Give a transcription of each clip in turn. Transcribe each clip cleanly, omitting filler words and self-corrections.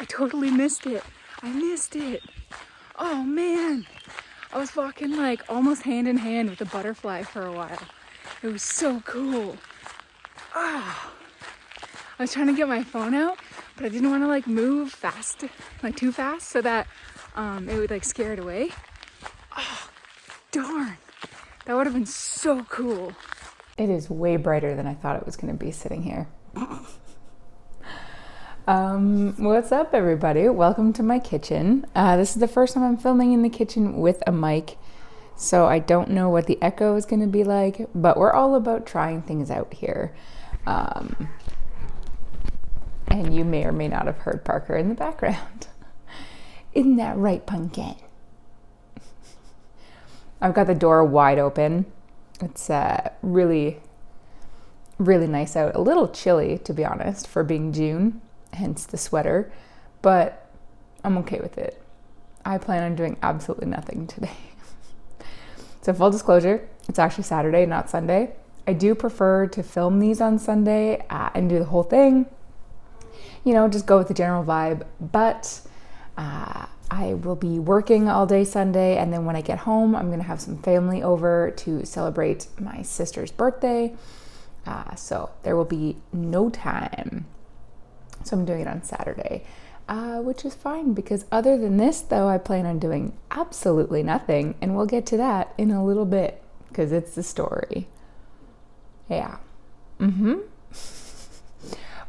I totally missed it. I missed it. Oh man. I was walking like almost hand in hand with a butterfly for a while. It was so cool. Oh. I was trying to get my phone out, but I didn't want to like move fast, like too fast, so that it would like scare it away. Oh, darn. That would have been so cool. It is way brighter than I thought it was going to be sitting here. What's up, everybody? Welcome to my kitchen. This is the first time I'm filming in the kitchen with a mic, so I don't know what the echo is going to be like, but we're all about trying things out here. And you may or may not have heard Parker in the background. Isn't that right, Pumpkin? I've got the door wide open. It's really, really nice out. A little chilly, to be honest, for being June, hence the sweater, but I'm okay with it. I plan on doing absolutely nothing today. So full disclosure, it's actually Saturday, not Sunday. I do prefer to film these on Sunday and do the whole thing. You know, just go with the general vibe, but I will be working all day Sunday, and then when I get home, I'm going to have some family over to celebrate my sister's birthday, so there will be no time, so I'm doing it on Saturday, which is fine, because other than this, though, I plan on doing absolutely nothing, and we'll get to that in a little bit, because it's the story. Yeah.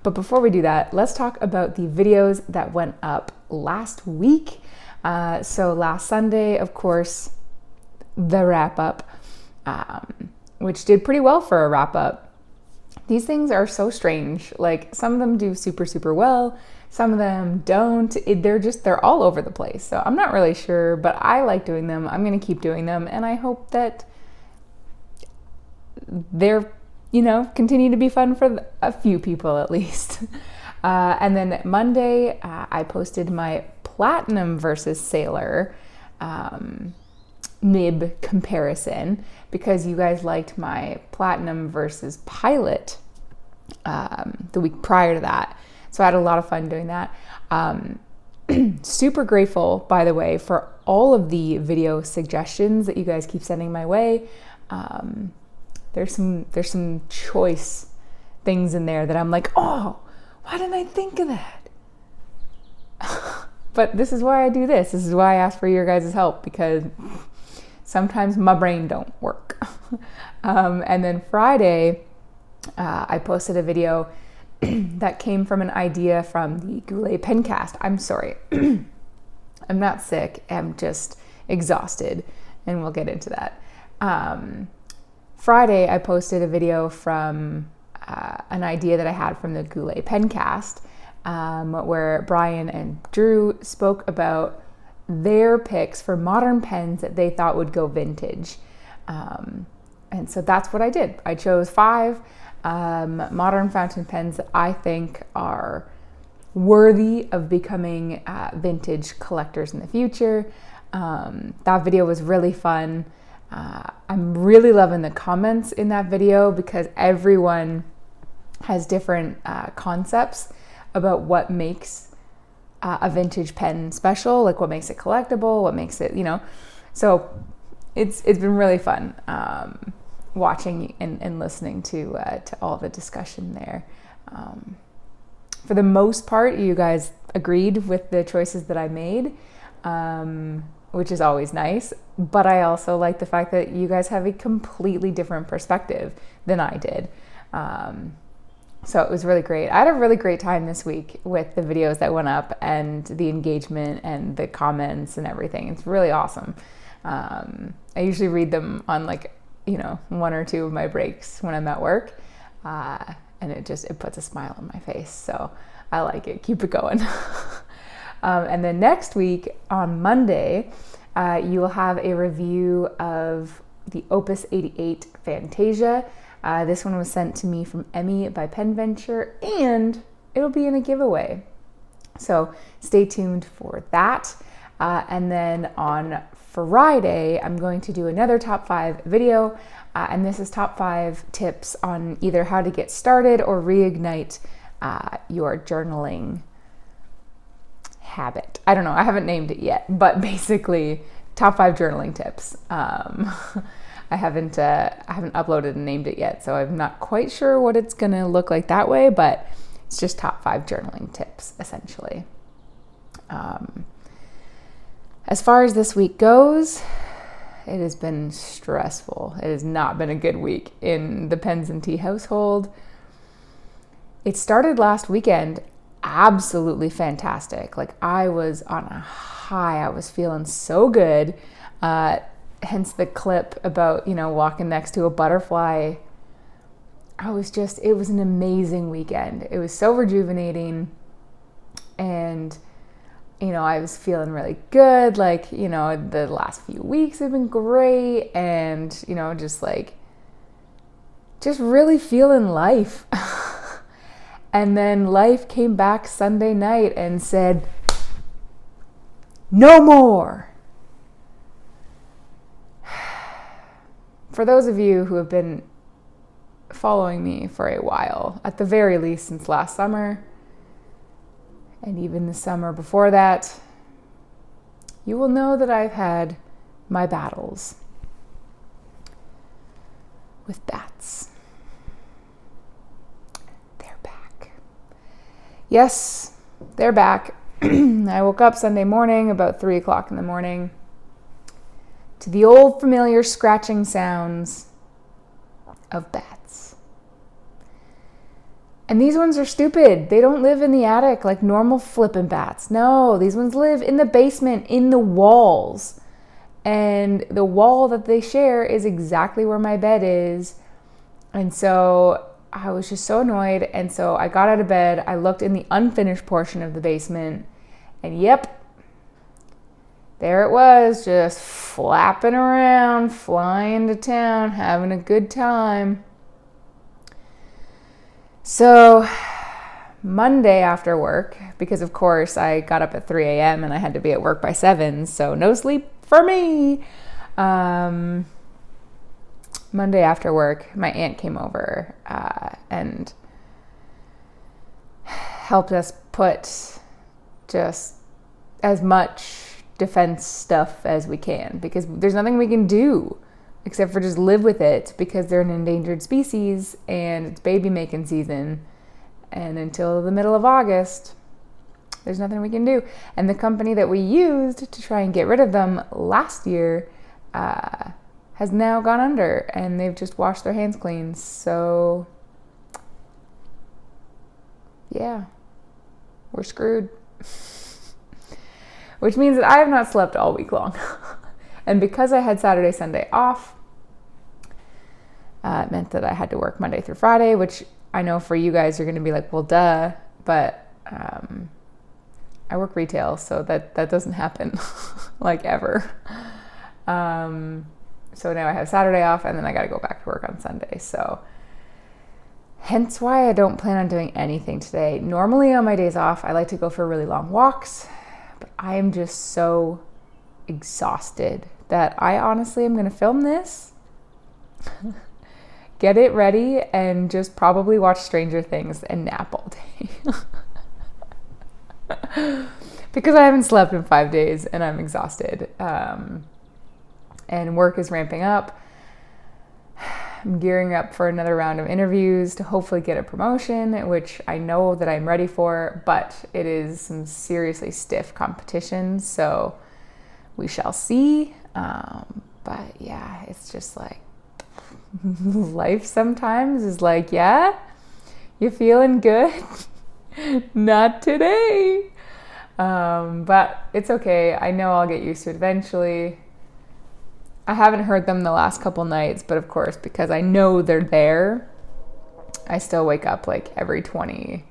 But before we do that, let's talk about the videos that went up last week. So last Sunday, of course, the wrap up, which did pretty well for a wrap up. These things are so strange. Like, some of them do super, super well. Some of them don't. They're all over the place. So I'm not really sure, but I like doing them. I'm going to keep doing them. And I hope that they're, continue to be fun for a few people at least. And then Monday, I posted my Platinum versus Sailor nib comparison, because you guys liked my Platinum versus Pilot the week prior to that. So I had a lot of fun doing that. Super grateful, by the way, for all of the video suggestions that you guys keep sending my way. There's some choice things in there that I'm like, oh, why didn't I think of that? But this is why I do this. This is why I ask for your guys' help, because sometimes my brain don't work. And then Friday, I posted a video that came from an idea from the Goulet Pencast. I'm sorry. I'm not sick. I'm just exhausted, and we'll get into that. Friday, I posted a video from an idea that I had from the Goulet Pencast, where Brian and Drew spoke about their picks for modern pens that they thought would go vintage. And so that's what I did. I chose 5 modern fountain pens that I think are worthy of becoming vintage collectors in the future. That video was really fun. I'm really loving the comments in that video, because everyone has different concepts about what makes a vintage pen special, like what makes it collectible, what makes it, so it's been really fun watching and listening to all the discussion there. For the most part, you guys agreed with the choices that I made, which is always nice, but I also like the fact that you guys have a completely different perspective than I did. So it was really great. I had a really great time this week with the videos that went up and the engagement and the comments and everything. It's really awesome. I usually read them on 1 or 2 of my breaks when I'm at work, and it puts a smile on my face. So I like it. Keep it going. And then next week on Monday, you will have a review of the Opus 88 Fantasia. This one was sent to me from Emmy by Pen Venture, and it'll be in a giveaway. So stay tuned for that. And then on Friday, I'm going to do another top 5 video, and this is top 5 tips on either how to get started or reignite your journaling habit. I don't know. I haven't named it yet, but basically top 5 journaling tips. I haven't uploaded and named it yet, so I'm not quite sure what it's going to look like that way, but it's just top 5 journaling tips, essentially. As far as this week goes, it has been stressful. It has not been a good week in the Pens and Tea household. It started last weekend absolutely fantastic. Like, I was on a high. I was feeling so good. Hence the clip about, walking next to a butterfly. It was an amazing weekend. It was so rejuvenating. And, I was feeling really good. Like, the last few weeks have been great. And, just really feeling life. And then life came back Sunday night and said, no more. For those of you who have been following me for a while, at the very least since last summer, and even the summer before that, you will know that I've had my battles with bats. They're back. Yes, they're back. I woke up Sunday morning about 3 o'clock in the morning to the old familiar scratching sounds of bats. And these ones are stupid. They don't live in the attic like normal flippin' bats. No, these ones live in the basement, in the walls. And the wall that they share is exactly where my bed is. And so I was just so annoyed. And so I got out of bed. I looked in the unfinished portion of the basement. And yep, there it was, just flapping around, flying to town, having a good time. So Monday after work, because of course I got up at 3 a.m. and I had to be at work by 7, so no sleep for me. Monday after work, my aunt came over and helped us put just as much defense stuff as we can, because there's nothing we can do except for just live with it, because they're an endangered species and it's baby making season, and until the middle of August there's nothing we can do. And the company that we used to try and get rid of them last year has now gone under, and they've just washed their hands clean. So yeah, we're screwed. Which means that I have not slept all week long. And because I had Saturday, Sunday off, it meant that I had to work Monday through Friday, which I know for you guys, you're going to be like, well, duh. But I work retail, so that doesn't happen like ever. So now I have Saturday off, and then I got to go back to work on Sunday. So hence why I don't plan on doing anything today. Normally on my days off, I like to go for really long walks. But I am just so exhausted that I honestly am going to film this, get it ready, and just probably watch Stranger Things and nap all day. Because I haven't slept in 5 days and I'm exhausted. And work is ramping up. I'm gearing up for another round of interviews to hopefully get a promotion, which I know that I'm ready for, but it is some seriously stiff competition, so we shall see. But yeah, it's just like life sometimes is like, yeah, you feeling good? Not today. But it's okay. I know I'll get used to it eventually. I haven't heard them the last couple nights, but of course, because I know they're there, I still wake up like every 20,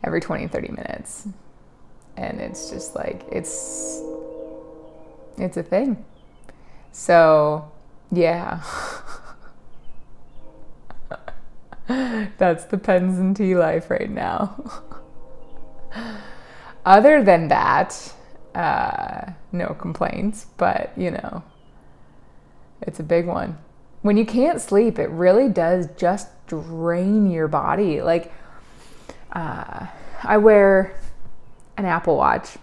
30 minutes. And it's just like, it's a thing. So, yeah. That's the Pens and Tea life right now. Other than that, no complaints, but it's a big one. When you can't sleep, it really does just drain your body. Like, I wear an Apple Watch,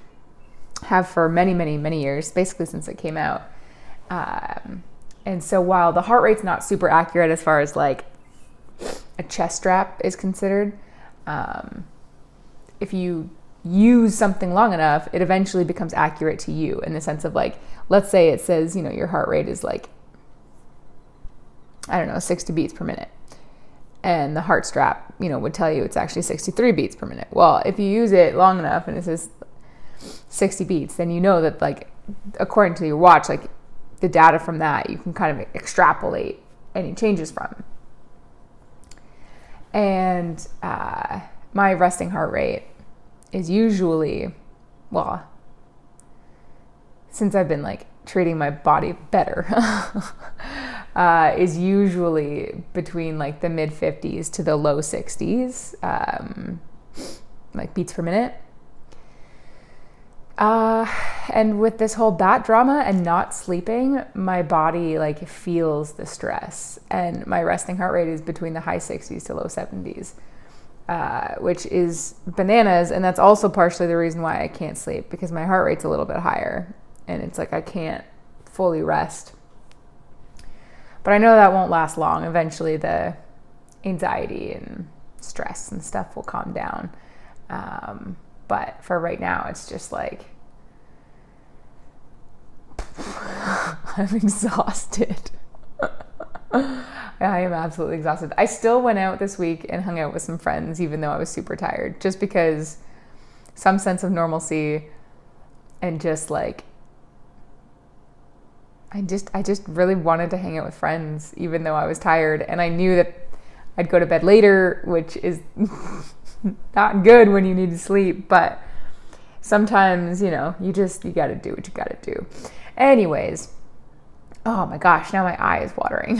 have for many, many, many years, basically since it came out. And so while the heart rate's not super accurate as far as like a chest strap is considered, if you use something long enough, it eventually becomes accurate to you in the sense of like, let's say it says, you know, your heart rate is like, I don't know, 60 beats per minute. And the heart strap, you know, would tell you it's actually 63 beats per minute. Well, if you use it long enough and it says 60 beats, then you know that, like, according to your watch, like, the data from that, you can kind of extrapolate any changes from. And my resting heart rate is usually, well, since I've been, like, treating my body better, is usually between like the mid 50s to the low 60s, like beats per minute. And with this whole bat drama and not sleeping, my body like feels the stress, and my resting heart rate is between the high 60s to low 70s, which is bananas. And that's also partially the reason why I can't sleep, because my heart rate's a little bit higher and it's like I can't fully rest. But I know that won't last long. Eventually the anxiety and stress and stuff will calm down. But for right now, it's just like, I'm exhausted. I am absolutely exhausted. I still went out this week and hung out with some friends, even though I was super tired, just because some sense of normalcy and just like, I just really wanted to hang out with friends, even though I was tired. And I knew that I'd go to bed later, which is not good when you need to sleep. But sometimes, you know, you got to do what you got to do. Anyways, oh my gosh, now my eye is watering.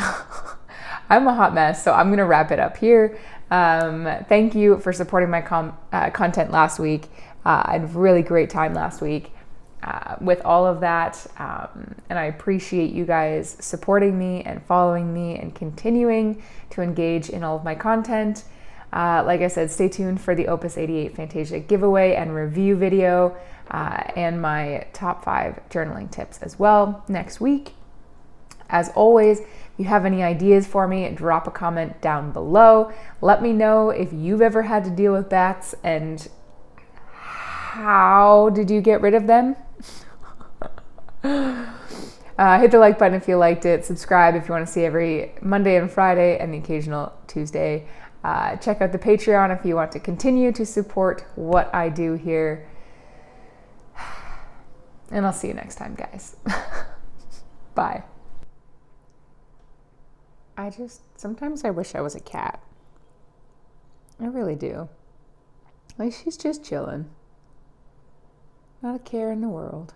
I'm a hot mess, so I'm going to wrap it up here. Thank you for supporting my content last week. I had a really great time last week. With all of that, and I appreciate you guys supporting me and following me and continuing to engage in all of my content. Like I said, stay tuned for the Opus 88 Fantasia giveaway and review video, and my top 5 journaling tips as well next week. As always, if you have any ideas for me, drop a comment down below. Let me know if you've ever had to deal with bats and how did you get rid of them? Hit the like button if you liked it. Subscribe if you want to see every Monday and Friday and the occasional Tuesday. Check out the Patreon if you want to continue to support what I do here. And I'll see you next time, guys. Bye. Sometimes I wish I was a cat. I really do. Like, she's just chilling. Not a care in the world.